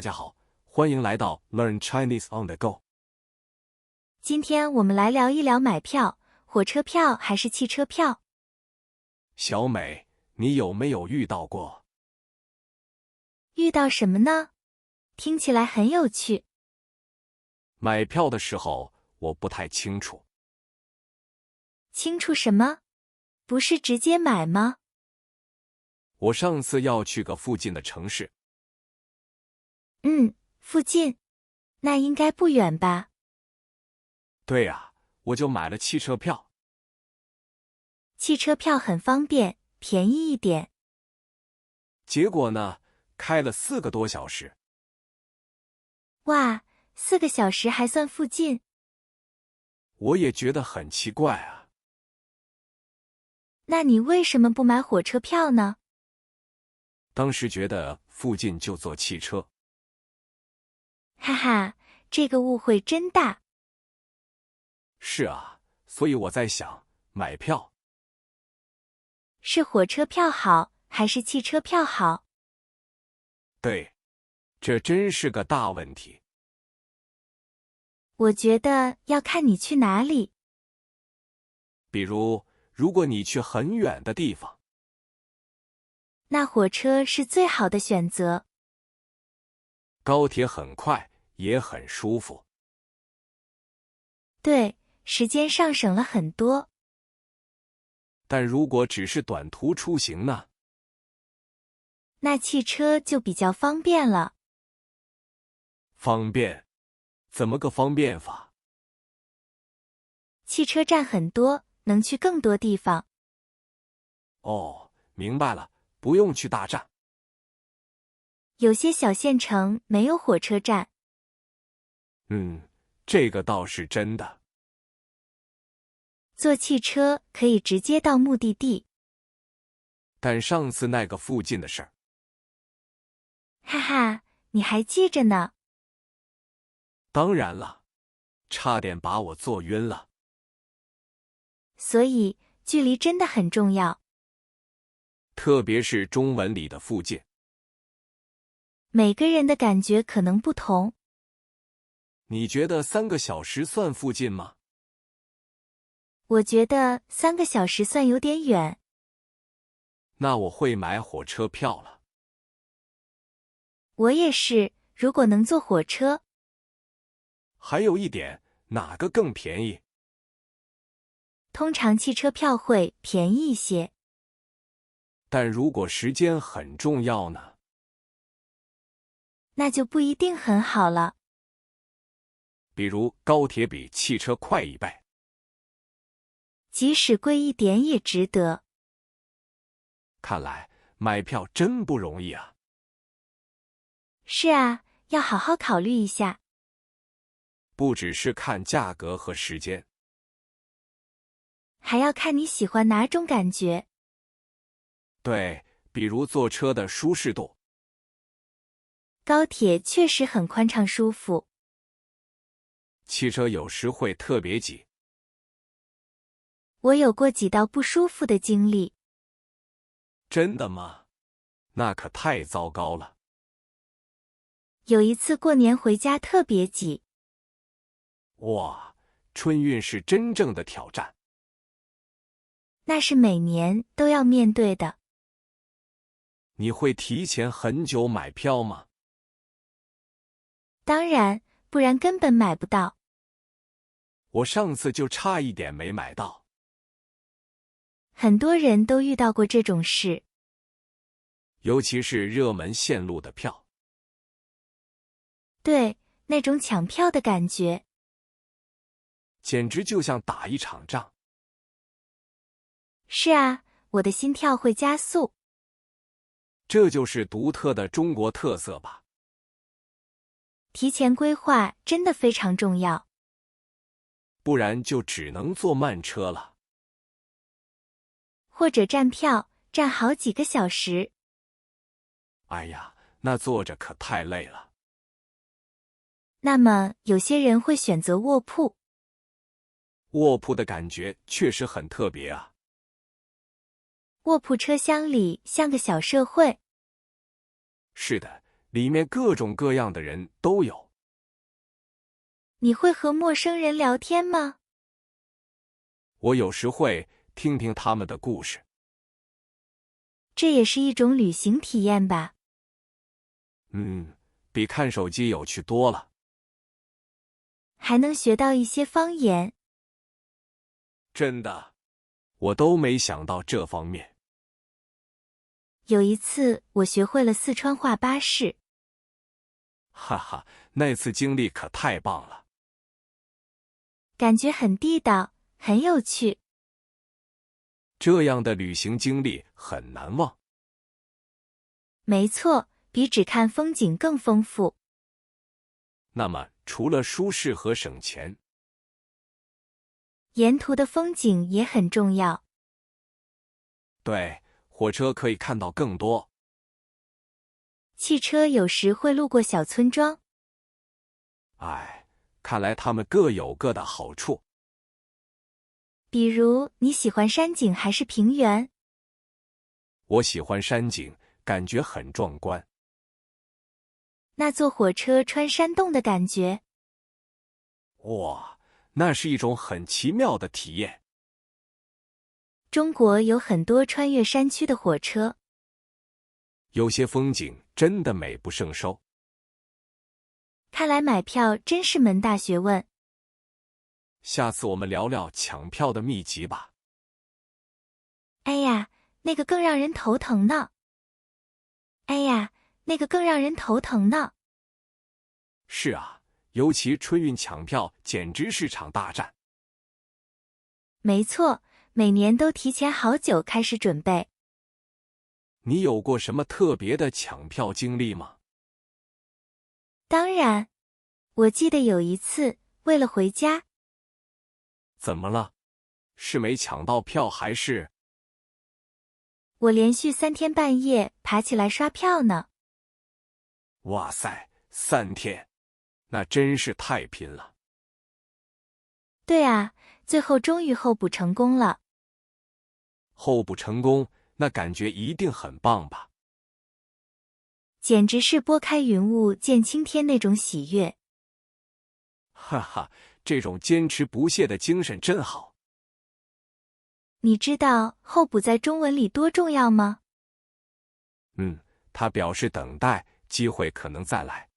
家好，欢迎来到 Learn Chinese on the Go。今天我们来聊一聊买票，火车票还是汽车票？小美，你有没有遇到过？遇到什么呢？听起来很有趣。买票的时候，我不太清楚。清楚什么？不是直接买吗？我上次要去个附近的城市。附近，那应该不远吧？对呀，我就买了汽车票。汽车票很方便，便宜一点。结果呢，开了4个多小时。哇，4个小时还算附近？我也觉得很奇怪啊。那你为什么不买火车票呢？当时觉得附近就坐汽车。哈哈，这个误会真大。是啊，所以我在想，买票是火车票好，还是汽车票好？对，这真是个大问题。我觉得要看你去哪里。比如，如果你去很远的地方，那火车是最好的选择。高铁很快，也很舒服。对，时间上省了很多。但如果只是短途出行呢？那汽车就比较方便了。方便？怎么个方便法？汽车站很多，能去更多地方。哦，明白了，不用去大站。有些小县城没有火车站。这个倒是真的。坐汽车可以直接到目的地。但上次那个附近的事儿，哈哈，你还记着呢。当然了，差点把我坐晕了。所以，距离真的很重要。特别是中文里的附近。每个人的感觉可能不同。你觉得3个小时算附近吗？我觉得3个小时算有点远。那我会买火车票了。我也是，如果能坐火车。还有一点，哪个更便宜？通常汽车票会便宜一些。但如果时间很重要呢？那就不一定很好了。比如高铁比汽车快1倍。即使贵一点也值得。看来买票真不容易啊。是啊，要好好考虑一下。不只是看价格和时间，还要看你喜欢哪种感觉。对，比如坐车的舒适度。高铁确实很宽敞舒服。汽车有时会特别挤。我有过挤到不舒服的经历。真的吗？那可太糟糕了。有一次过年回家特别挤。哇，春运是真正的挑战。那是每年都要面对的。你会提前很久买票吗？当然，不然根本买不到。我上次就差一点没买到。很多人都遇到过这种事。尤其是热门线路的票。对，那种抢票的感觉。简直就像打一场仗。是啊，我的心跳会加速。这就是独特的中国特色吧。提前规划真的非常重要。不然就只能坐慢车了。或者站票，站好几个小时。哎呀，那坐着可太累了。那么，有些人会选择卧铺。卧铺的感觉确实很特别啊。卧铺车厢里像个小社会。是的，里面各种各样的人都有。你会和陌生人聊天吗？我有时会听听他们的故事。这也是一种旅行体验吧？比看手机有趣多了。还能学到一些方言。真的，我都没想到这方面。有一次，我学会了四川话巴士。哈哈，那次经历可太棒了。感觉很地道，很有趣。这样的旅行经历很难忘。没错，比只看风景更丰富。那么，除了舒适和省钱，沿途的风景也很重要。对，火车可以看到更多。汽车有时会路过小村庄。看来他们各有各的好处。比如，你喜欢山景还是平原？我喜欢山景，感觉很壮观。那坐火车穿山洞的感觉？哇，那是一种很奇妙的体验。中国有很多穿越山区的火车。有些风景真的美不胜收。看来买票真是门大学问。下次我们聊聊抢票的秘籍吧。哎呀，那个更让人头疼呢。哎呀，那个更让人头疼呢。是啊，尤其春运抢票简直是场大战。没错，每年都提前好久开始准备。你有过什么特别的抢票经历吗？当然，我记得有一次，为了回家。怎么了？是没抢到票还是？我连续3天半夜爬起来刷票呢。哇塞，3天，那真是太拼了。对啊，最后终于候补成功了。候补成功，那感觉一定很棒吧？简直是拨开云雾见青天那种喜悦。哈哈，这种坚持不懈的精神真好。你知道候补在中文里多重要吗？它表示等待，机会可能再来。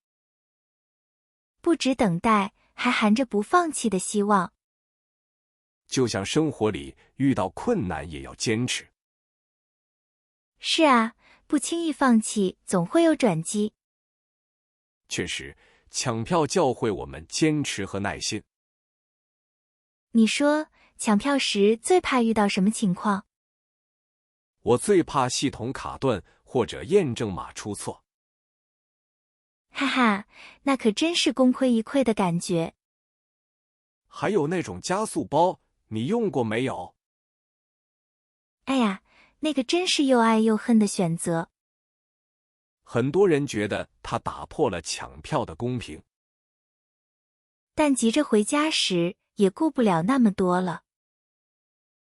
不止等待，还含着不放弃的希望。就像生活里遇到困难也要坚持。是啊，不轻易放弃，总会有转机。确实，抢票教会我们坚持和耐心。你说，抢票时最怕遇到什么情况？我最怕系统卡顿或者验证码出错。哈哈，那可真是功亏一篑的感觉。还有那种加速包，你用过没有？哎呀，那个真是又爱又恨的选择。很多人觉得它打破了抢票的公平，但急着回家时，也顾不了那么多了。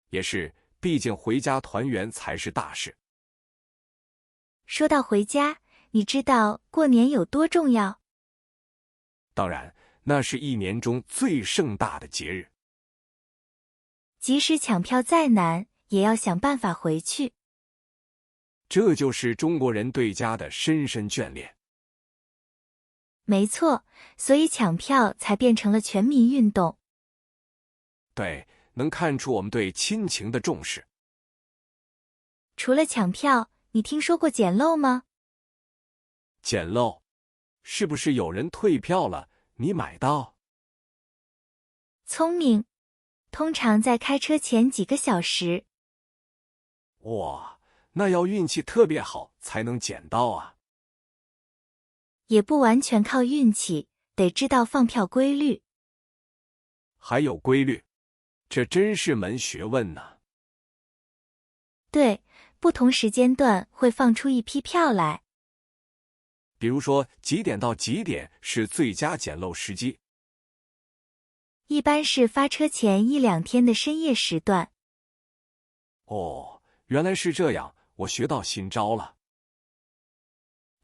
也是，毕竟回家团圆才是大事。说到回家，你知道过年有多重要？当然，那是一年中最盛大的节日。即使抢票再难，也要想办法回去。这就是中国人对家的深深眷恋。没错，所以抢票才变成了全民运动。对，能看出我们对亲情的重视。除了抢票，你听说过捡漏吗？捡漏，是不是有人退票了，你买到？聪明，通常在开车前几个小时。哇，那要运气特别好才能捡到啊。也不完全靠运气，得知道放票规律。还有规律，这真是门学问呢。对，不同时间段会放出一批票来。比如说，几点到几点是最佳捡漏时机？一般是发车前1-2天的深夜时段。哦，原来是这样，我学到新招了。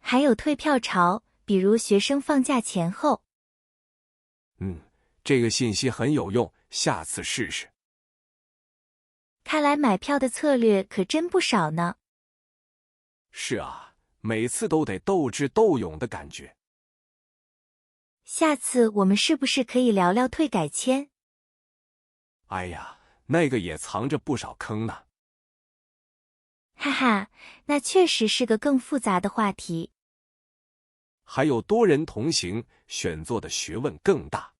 还有退票潮，比如学生放假前后。这个信息很有用，下次试试。看来买票的策略可真不少呢。是啊，每次都得斗智斗勇的感觉。下次我们是不是可以聊聊退改签？哎呀，那个也藏着不少坑呢。哈哈，那确实是个更复杂的话题。还有多人同行，选座的学问更大。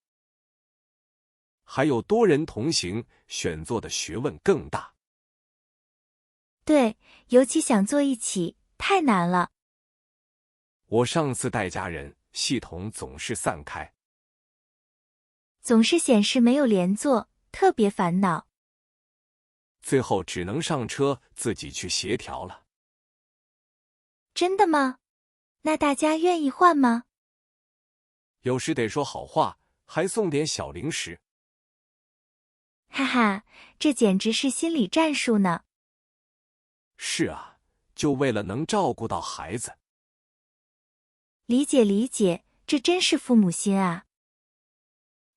对，尤其想坐一起，太难了。我上次带家人，系统总是散开，总是显示没有连坐，特别烦恼。最后只能上车自己去协调了。真的吗？那大家愿意换吗？有时得说好话，还送点小零食。哈哈，这简直是心理战术呢。是啊，就为了能照顾到孩子。理解理解，这真是父母心啊。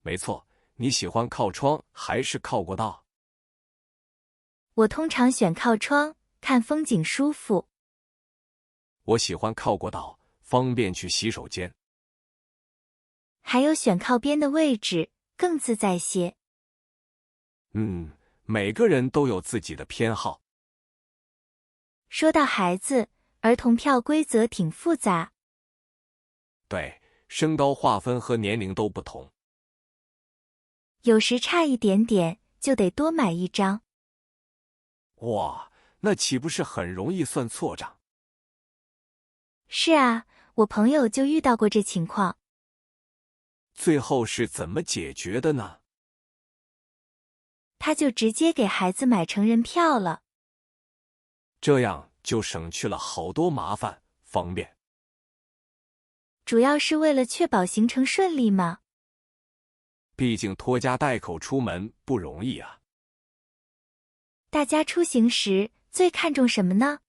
没错，你喜欢靠窗还是靠过道？我通常选靠窗，看风景舒服。我喜欢靠过道，方便去洗手间。还有选靠边的位置，更自在些。每个人都有自己的偏好。说到孩子，儿童票规则挺复杂。对，身高划分和年龄都不同。有时差一点点，就得多买一张。哇，那岂不是很容易算错账？是啊，我朋友就遇到过这情况。最后是怎么解决的呢？他就直接给孩子买成人票了。这样就省去了好多麻烦，方便。主要是为了确保行程顺利嘛。毕竟拖家带口出门不容易啊。大家出行时最看重什么呢？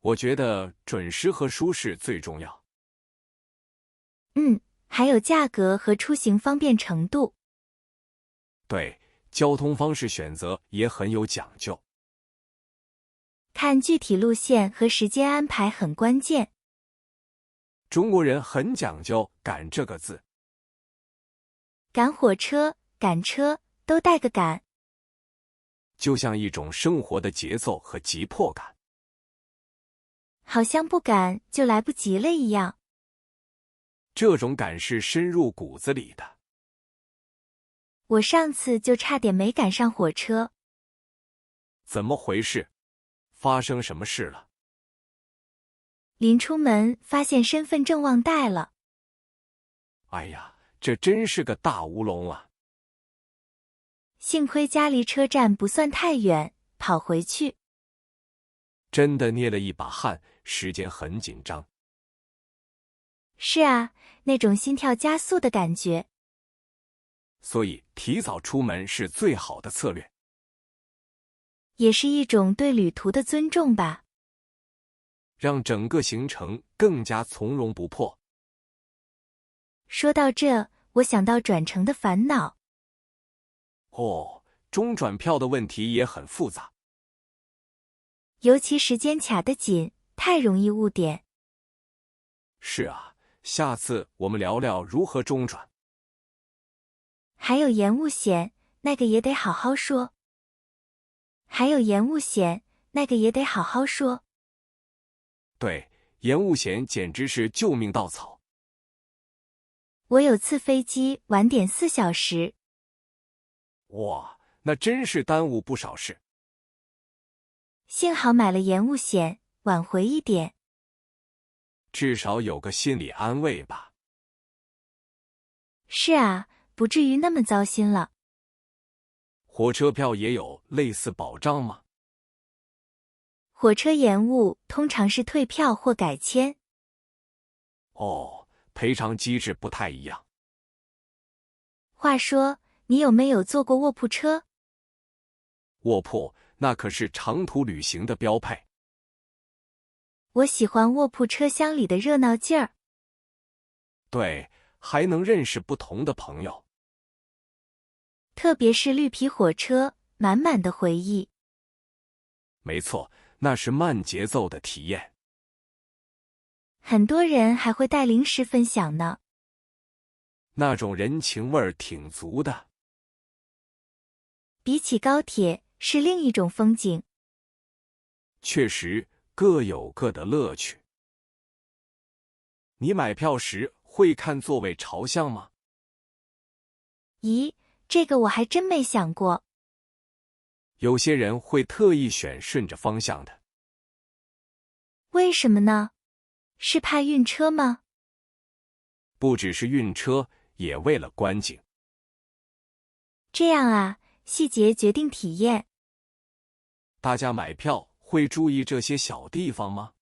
我觉得准时和舒适最重要。还有价格和出行方便程度。对，交通方式选择也很有讲究。看具体路线和时间安排很关键。中国人很讲究“赶”这个字，赶火车、赶车都带个赶，就像一种生活的节奏和急迫感。好像不赶就来不及了一样。这种感是深入骨子里的。我上次就差点没赶上火车。怎么回事？发生什么事了？临出门发现身份证忘带了。哎呀，这真是个大乌龙啊！幸亏家离车站不算太远，跑回去。真的捏了一把汗，时间很紧张。是啊，那种心跳加速的感觉。所以提早出门是最好的策略。也是一种对旅途的尊重吧。让整个行程更加从容不迫。说到这，我想到转乘的烦恼。中转票的问题也很复杂。尤其时间卡得紧，太容易误点。是啊，下次我们聊聊如何中转。还有延误险，那个也得好好说。对，延误险简直是救命稻草。我有次飞机晚点4小时。哇，那真是耽误不少事。幸好买了延误险，晚回一点。至少有个心理安慰吧。是啊，不至于那么糟心了。火车票也有类似保障吗？火车延误通常是退票或改签。赔偿机制不太一样。话说，你有没有坐过卧铺车？卧铺，那可是长途旅行的标配。我喜欢卧铺车厢里的热闹劲儿。对，还能认识不同的朋友。特别是绿皮火车，满满的回忆。没错，那是慢节奏的体验。很多人还会带零食分享呢。那种人情味儿挺足的。比起高铁，是另一种风景。确实，各有各的乐趣。你买票时会看座位朝向吗？咦，这个我还真没想过。有些人会特意选顺着方向的。为什么呢？是怕晕车吗？不只是晕车，也为了观景。这样啊，细节决定体验。大家买票会注意这些小地方吗？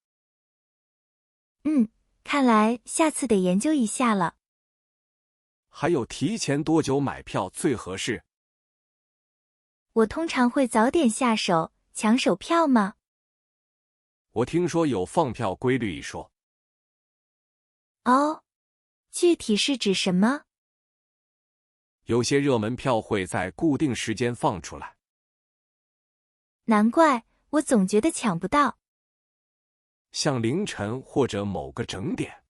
看来下次得研究一下了。还有提前多久买票最合适？我通常会早点下手，抢手票吗？我听说有放票规律一说。哦，具体是指什么？有些热门票会在固定时间放出来。难怪，我总觉得抢不到。像凌晨或者某个整点。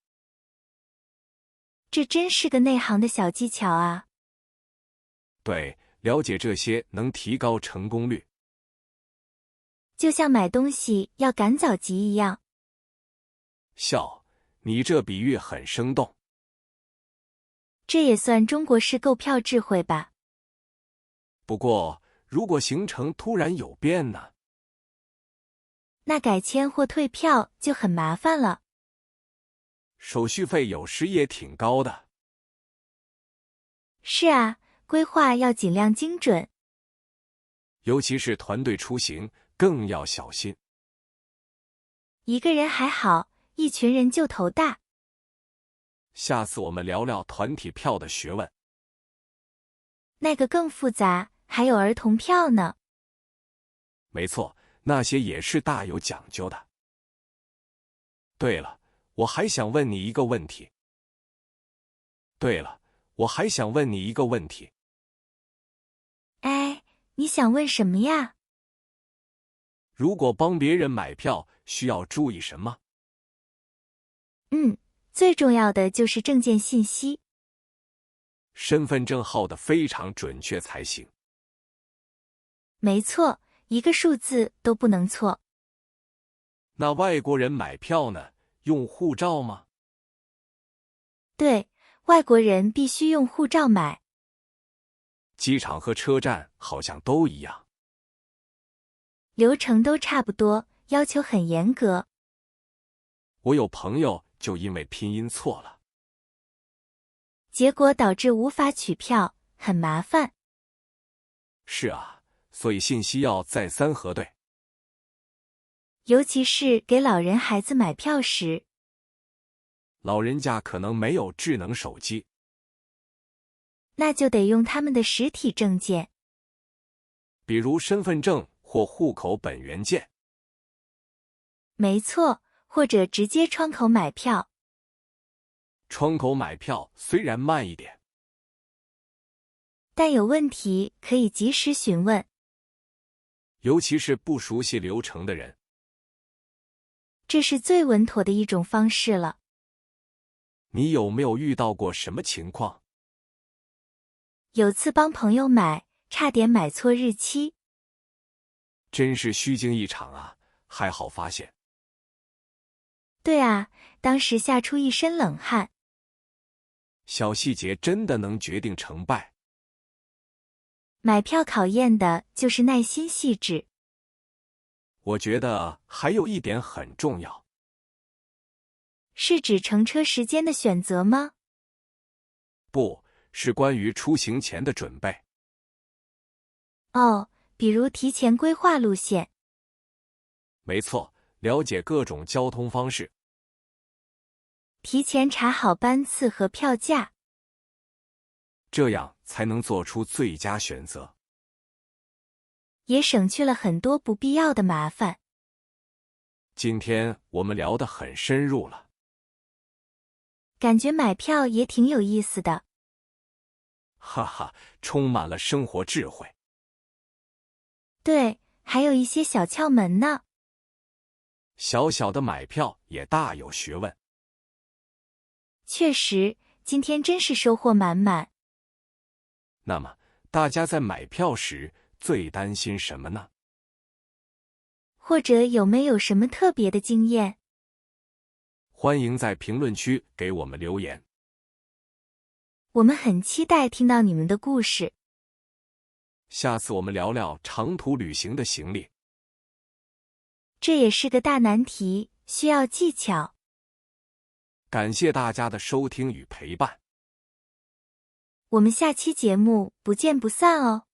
这真是个内行的小技巧啊！对，了解这些能提高成功率。就像买东西要赶早集一样。笑，你这比喻很生动。这也算中国式购票智慧吧？不过，如果行程突然有变呢？那改签或退票就很麻烦了。手续费有时也挺高的。是啊，规划要尽量精准。尤其是团队出行，更要小心。一个人还好，一群人就头大。下次我们聊聊团体票的学问。那个更复杂，还有儿童票呢。没错，那些也是大有讲究的。对了，我还想问你一个问题。哎，你想问什么呀？如果帮别人买票，需要注意什么？最重要的就是证件信息。身份证号的非常准确才行。没错，一个数字都不能错。那外国人买票呢？用护照吗？对，外国人必须用护照买。机场和车站好像都一样。流程都差不多，要求很严格。我有朋友就因为拼音错了，结果导致无法取票，很麻烦。是啊，所以信息要再三核对。尤其是给老人孩子买票时，老人家可能没有智能手机，那就得用他们的实体证件，比如身份证或户口本原件。没错，或者直接窗口买票。窗口买票虽然慢一点，但有问题可以及时询问。尤其是不熟悉流程的人。这是最稳妥的一种方式了。你有没有遇到过什么情况？有次帮朋友买，差点买错日期。真是虚惊一场啊，还好发现。对啊，当时吓出一身冷汗。小细节真的能决定成败。买票考验的就是耐心细致。我觉得还有一点很重要。是指乘车时间的选择吗？不，是关于出行前的准备。哦，比如提前规划路线。没错，了解各种交通方式。提前查好班次和票价。这样才能做出最佳选择。也省去了很多不必要的麻烦。今天我们聊得很深入了，感觉买票也挺有意思的。哈哈，充满了生活智慧。对，还有一些小窍门呢。小小的买票也大有学问。确实，今天真是收获满满。那么，大家在买票时最担心什么呢？或者有没有什么特别的经验？欢迎在评论区给我们留言。我们很期待听到你们的故事。下次我们聊聊长途旅行的行李。这也是个大难题，需要技巧。感谢大家的收听与陪伴。我们下期节目不见不散哦。